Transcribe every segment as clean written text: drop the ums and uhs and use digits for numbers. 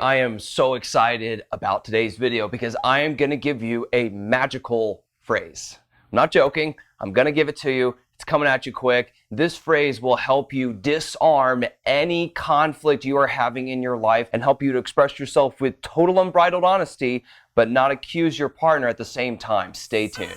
I am so excited about today's video because I am going to give you a magical phrase. I'm not joking. I'm going to give it to you. It's coming at you quick. This phrase will help you disarm any conflict you are having in your life and help you to express yourself with total unbridled honesty, but not accuse your partner at the same time. Stay tuned.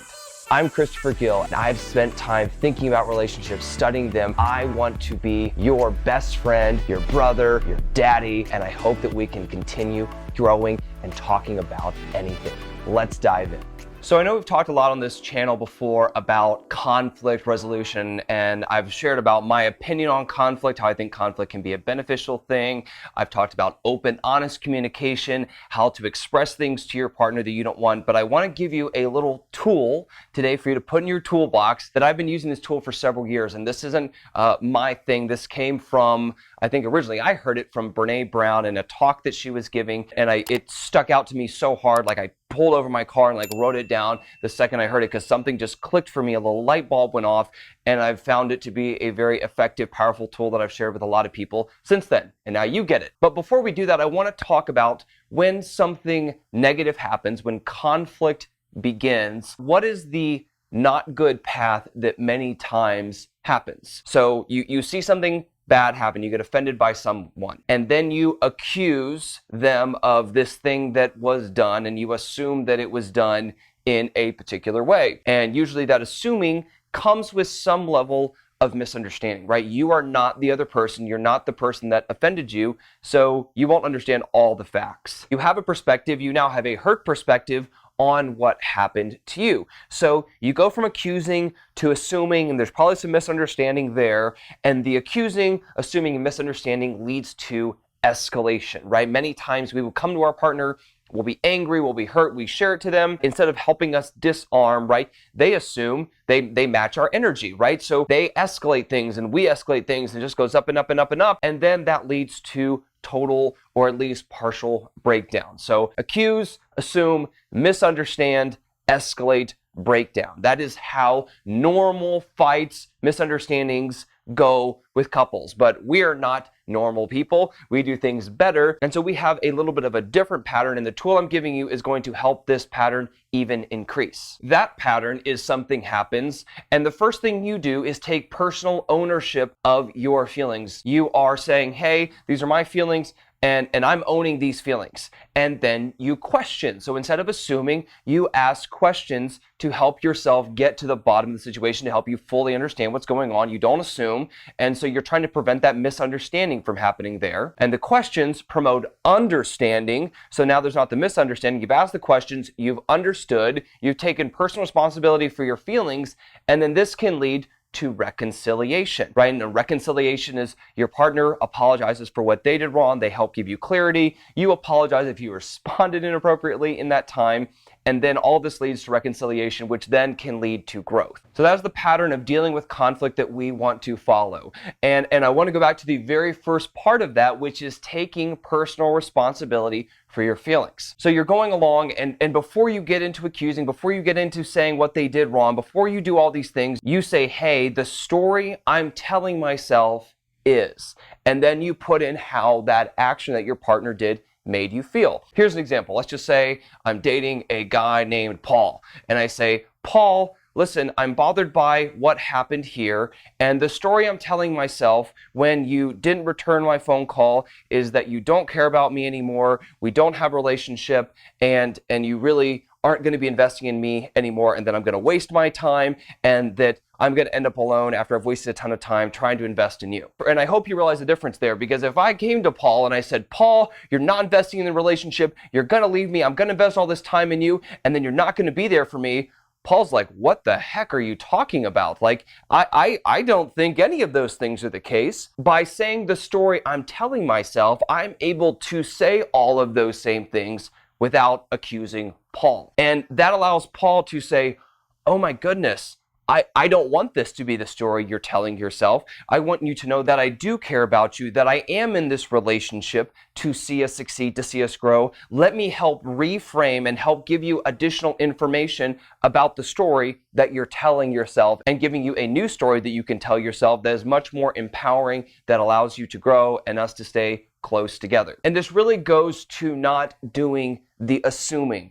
I'm Christopher Gill, and I've spent time thinking about relationships, studying them. I want to be your best friend, your brother, your daddy, and I hope that we can continue growing and talking about anything. Let's dive in. So I know we've talked a lot on this channel before about conflict resolution, and I've shared about my opinion on conflict, how I think conflict can be a beneficial thing. I've talked about open, honest communication, how to express things to your partner that you don't want, but I want to give you a little tool today for you to put in your toolbox that I've been using this tool for several years, and this isn't my thing. This came from, I think originally I heard it from Brene Brown in a talk that she was giving, and it stuck out to me so hard, like I pulled over my car and wrote it down the second I heard it because something just clicked for me. A little light bulb went off, and I've found it to be a very effective, powerful tool that I've shared with a lot of people since then. And now you get it. But before we do that, I want to talk about when something negative happens, when conflict begins, what is the not good path that many times happens? So you see something bad happen, you get offended by someone, and then you accuse them of this thing that was done, and you assume that it was done in a particular way. And usually that assuming comes with some level of misunderstanding, right? You are not the other person. You're not the person that offended you, so you won't understand all the facts. You have a perspective. You now have a hurt perspective on what happened to you. So you go from accusing to assuming, and there's probably some misunderstanding there, and the accusing, assuming, and misunderstanding leads to escalation, right? Many times we will come to our partner, we'll be angry, we'll be hurt, we share it to them. Instead of helping us disarm, right, they assume they match our energy, right? So they escalate things and we escalate things, and it just goes up and up and up and up, and then that leads to total or at least partial breakdown. So accuse, assume, misunderstand, escalate, breakdown. That is how normal fights, misunderstandings go with couples. But we are not normal people. We do things better. And so we have a little bit of a different pattern, and the tool I'm giving you is going to help this pattern even increase. That pattern is something happens, and the first thing you do is take personal ownership of your feelings. You are saying, hey, these are my feelings, and I'm owning these feelings. And then you question. So instead of assuming, you ask questions to help yourself get to the bottom of the situation, to help you fully understand what's going on. You don't assume. And so you're trying to prevent that misunderstanding from happening there. And the questions promote understanding. So now there's not the misunderstanding. You've asked the questions, you've understood, you've taken personal responsibility for your feelings, and then this can lead to reconciliation, right? And a reconciliation is your partner apologizes for what they did wrong. They help give you clarity. You apologize if you responded inappropriately in that time. And then all this leads to reconciliation, which then can lead to growth. So that's the pattern of dealing with conflict that we want to follow. And I want to go back to the very first part of that, which is taking personal responsibility for your feelings. So you're going along, and before you get into accusing, before you get into saying what they did wrong, before you do all these things, you say, hey, the story I'm telling myself is, and then you put in how that action that your partner did made you feel. Here's an example. Let's just say I'm dating a guy named Paul, and I say, Paul, listen, I'm bothered by what happened here, and the story I'm telling myself when you didn't return my phone call is that you don't care about me anymore, we don't have a relationship, and you really aren't going to be investing in me anymore, and that I'm going to waste my time, and that I'm going to end up alone after I've wasted a ton of time trying to invest in you. And I hope you realize the difference there, because if I came to Paul and I said, Paul, you're not investing in the relationship, you're going to leave me, I'm going to invest all this time in you, and then you're not going to be there for me, Paul's like, what the heck are you talking about? Like, I don't think any of those things are the case. By saying the story I'm telling myself, I'm able to say all of those same things without accusing Paul. And that allows Paul to say, oh my goodness, I don't want this to be the story you're telling yourself. I want you to know that I do care about you, that I am in this relationship to see us succeed, to see us grow. Let me help reframe and help give you additional information about the story that you're telling yourself, and giving you a new story that you can tell yourself that is much more empowering, that allows you to grow and us to stay close together. And this really goes to not doing the assuming.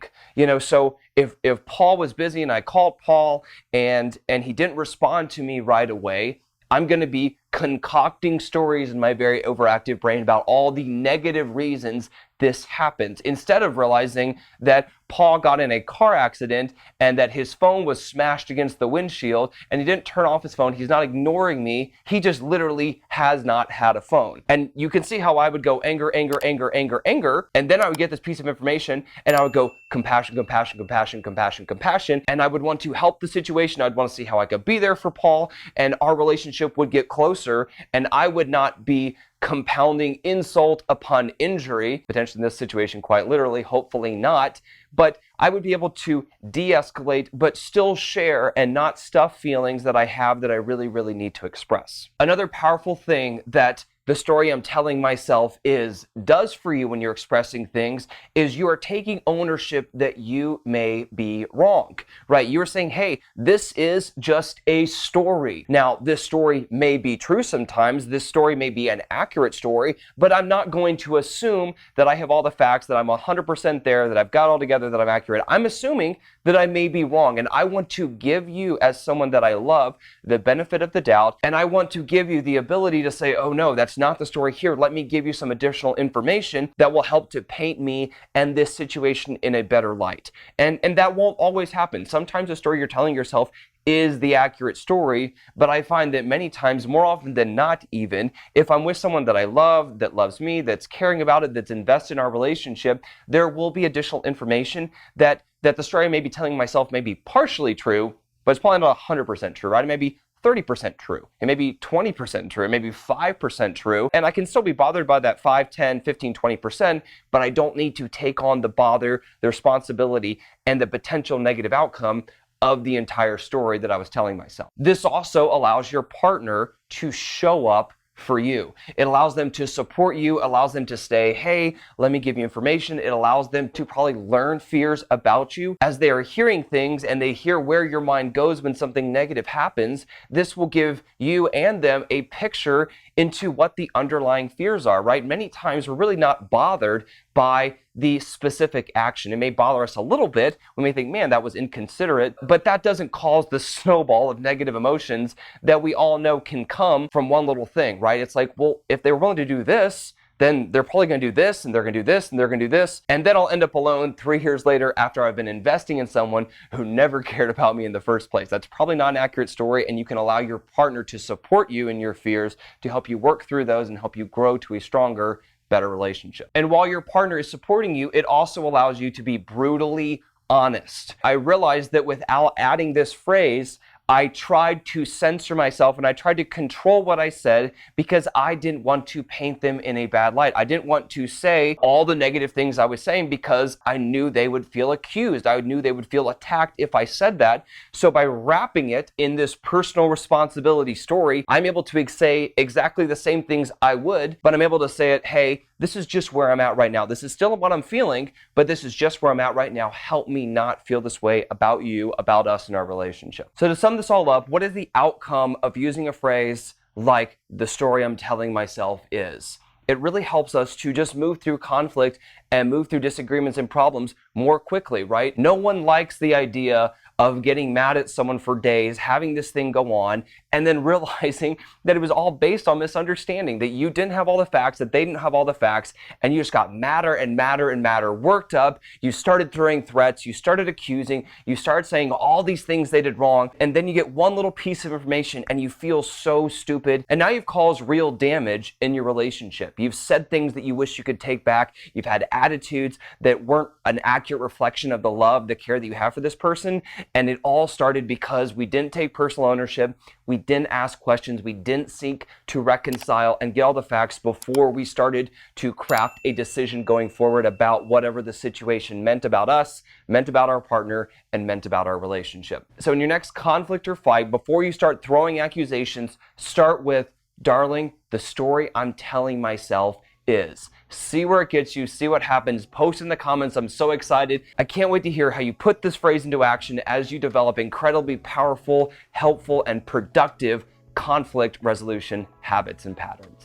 So if Paul was busy and I called Paul and he didn't respond to me right away, I'm going to be concocting stories in my very overactive brain about all the negative reasons this happens, instead of realizing that Paul got in a car accident and that his phone was smashed against the windshield and he didn't turn off his phone. He's not ignoring me. He just literally has not had a phone. And you can see how I would go anger, anger, anger, anger, anger. And then I would get this piece of information and I would go compassion, compassion, compassion, compassion, compassion. And I would want to help the situation. I'd want to see how I could be there for Paul, and our relationship would get closer, and I would not be compounding insult upon injury, potentially in this situation quite literally, hopefully not, but I would be able to de-escalate but still share and not stuff feelings that I have that I really, really need to express. Another powerful thing that the story I'm telling myself does for you when you're expressing things is you are taking ownership that you may be wrong, right? You're saying, hey, this is just a story. Now, this story may be true sometimes. This story may be an accurate story, but I'm not going to assume that I have all the facts, that I'm 100% there, that I've got all together, that I'm accurate. I'm assuming that I may be wrong, and I want to give you, as someone that I love, the benefit of the doubt, and I want to give you the ability to say, oh no, that's not the story here. Let me give you some additional information that will help to paint me and this situation in a better light. And that won't always happen. Sometimes the story you're telling yourself is the accurate story, but I find that many times, more often than not even, if I'm with someone that I love, that loves me, that's caring about it, that's invested in our relationship, there will be additional information that the story I may be telling myself may be partially true, but it's probably not 100% true, right? It may be 30% true. It may be 20% true. It may be 5% true. And I can still be bothered by that 5, 10, 15, 20%, but I don't need to take on the bother, the responsibility, and the potential negative outcome of the entire story that I was telling myself. This also allows your partner to show up for you. It allows them to support you, allows them to say, hey, let me give you information. It allows them to probably learn fears about you as they are hearing things and they hear where your mind goes when something negative happens. This will give you and them a picture into what the underlying fears are, right? Many times we're really not bothered by the specific action. It may bother us a little bit. We may think, man, that was inconsiderate, but that doesn't cause the snowball of negative emotions that we all know can come from one little thing, right? It's like, well, if they were willing to do this, then they're probably going to do this, and they're going to do this, and they're going to do this, and then I'll end up alone 3 years later after I've been investing in someone who never cared about me in the first place. That's probably not an accurate story, and you can allow your partner to support you in your fears, to help you work through those and help you grow to a stronger, better relationship. And while your partner is supporting you, it also allows you to be brutally honest. I realized that without adding this phrase, I tried to censor myself and I tried to control what I said because I didn't want to paint them in a bad light. I didn't want to say all the negative things I was saying because I knew they would feel accused. I knew they would feel attacked if I said that. So by wrapping it in this personal responsibility story, I'm able to say exactly the same things I would, but I'm able to say it, hey, this is just where I'm at right now. This is still what I'm feeling, but this is just where I'm at right now. Help me not feel this way about you, about us, and our relationship. So to sum this all up, what is the outcome of using a phrase like the story I'm telling myself is? It really helps us to just move through conflict and move through disagreements and problems more quickly, right? No one likes the idea of getting mad at someone for days, having this thing go on, and then realizing that it was all based on misunderstanding, that you didn't have all the facts, that they didn't have all the facts, and you just got madder and madder and madder, worked up. You started throwing threats, you started accusing, you started saying all these things they did wrong, and then you get one little piece of information and you feel so stupid, and now you've caused real damage in your relationship. You've said things that you wish you could take back. You've had attitudes that weren't an accurate reflection of the love, the care that you have for this person. And it all started because we didn't take personal ownership, we didn't ask questions, we didn't seek to reconcile and get all the facts before we started to craft a decision going forward about whatever the situation meant about us, meant about our partner, and meant about our relationship. So in your next conflict or fight, before you start throwing accusations, start with, darling, the story I'm telling myself is. See where it gets you, see what happens, post in the comments. I'm so excited. I can't wait to hear how you put this phrase into action as you develop incredibly powerful, helpful, and productive conflict resolution habits and patterns.